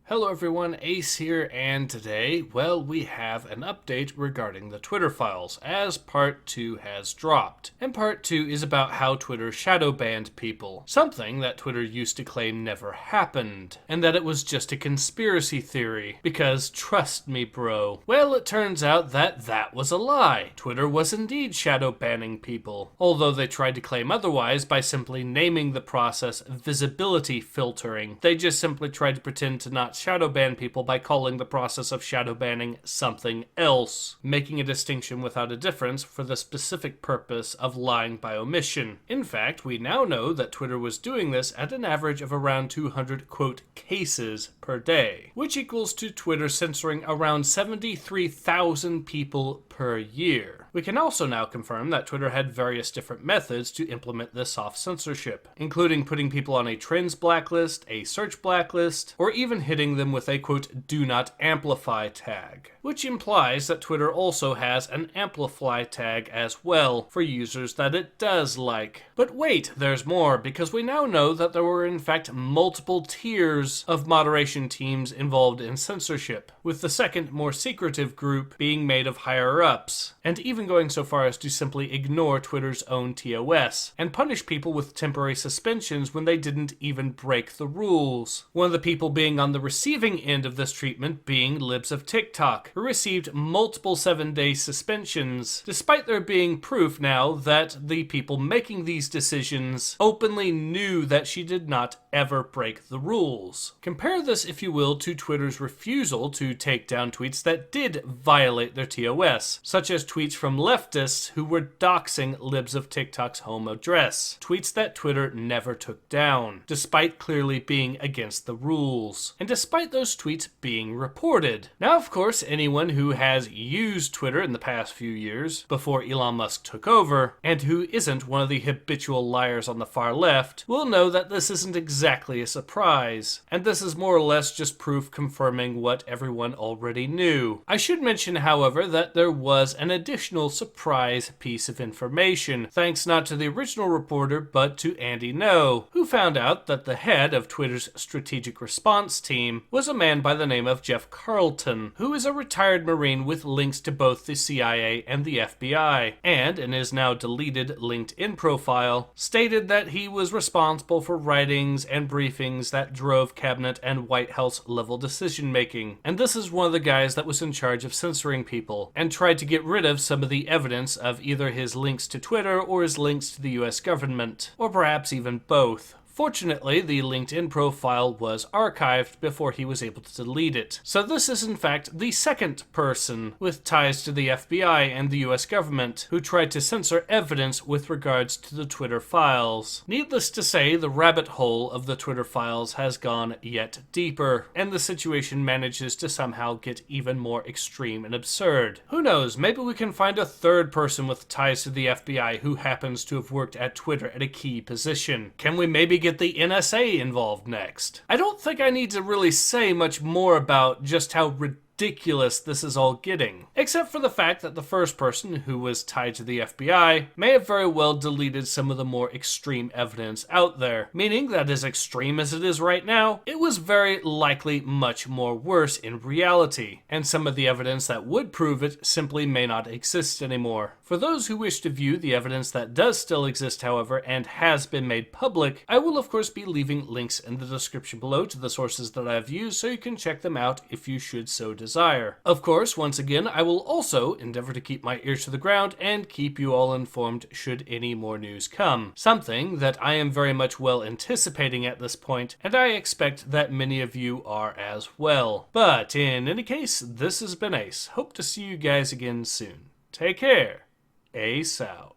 Hello everyone, Ace here, and today, well, we have an update regarding the Twitter files, as Part 2 has dropped. And Part 2 is about how Twitter shadow banned people, something that Twitter used to claim never happened, and that it was just a conspiracy theory, because trust me bro, well, it turns out that that was a lie. Twitter was indeed shadow banning people, although they tried to claim otherwise by simply naming the process visibility filtering. They just simply tried to pretend to not shadow ban people by calling the process of shadow banning something else, making a distinction without a difference for the specific purpose of lying by omission. In fact, we now know that Twitter was doing this at an average of around 200 quote cases per day, which equals to Twitter censoring around 73,000 people per year. We can also now confirm that Twitter had various different methods to implement this soft censorship, including putting people on a trends blacklist, a search blacklist, or even hitting them with a quote do not amplify tag, which implies that Twitter also has an amplify tag as well for users that it does like. But wait, there's more, because we now know that there were in fact multiple tiers of moderation teams involved in censorship, with the second, more secretive group being made of higher ups, and even going so far as to simply ignore Twitter's own TOS, and punish people with temporary suspensions when they didn't even break the rules. One of the people being on the receiving end of this treatment being libs of TikTok, who received multiple 7-day suspensions, despite there being proof now that the people making these decisions openly knew that she did not ever break the rules. Compare this, if you will, to Twitter's refusal to take down tweets that did violate their TOS, such as tweets from leftists who were doxing libs of TikTok's home address, tweets that Twitter never took down, despite clearly being against the rules, and despite those tweets being reported. Now, of course, anyone who has used Twitter in the past few years, before Elon Musk took over, and who isn't one of the habitual liars on the far left, will know that this isn't exactly a surprise, and this is more or less just proof confirming what everyone already knew. I should mention, however, that there was an additional surprise piece of information, thanks not to the original reporter, but to Andy No, who found out that the head of Twitter's strategic response team was a man by the name of Jeff Carlton, who is a retired Marine with links to both the CIA and the FBI, and in his now deleted LinkedIn profile, stated that he was responsible for writings and briefings that drove cabinet and White House level decision making. And this is one of the guys that was in charge of censoring people, and tried to get rid of some of the evidence of either his links to Twitter or his links to the US government, or perhaps even both. Fortunately, the LinkedIn profile was archived before he was able to delete it. So this is in fact the second person with ties to the FBI and the US government who tried to censor evidence with regards to the Twitter files. Needless to say, the rabbit hole of the Twitter files has gone yet deeper, and the situation manages to somehow get even more extreme and absurd. Who knows, maybe we can find a third person with ties to the FBI who happens to have worked at Twitter at a key position. Can we maybe get the NSA involved next? I don't think I need to really say much more about just how ridiculous this is all getting, except for the fact that the first person, who was tied to the FBI, may have very well deleted some of the more extreme evidence out there, meaning that as extreme as it is right now, it was very likely much more worse in reality, and some of the evidence that would prove it simply may not exist anymore. For those who wish to view the evidence that does still exist, however, and has been made public, I will of course be leaving links in the description below to the sources that I've used, so you can check them out if you should so desire. Of course, once again, I will also endeavor to keep my ears to the ground and keep you all informed should any more news come. Something that I am very much well anticipating at this point, and I expect that many of you are as well. But in any case, this has been Ace. Hope to see you guys again soon. Take care. Ace out.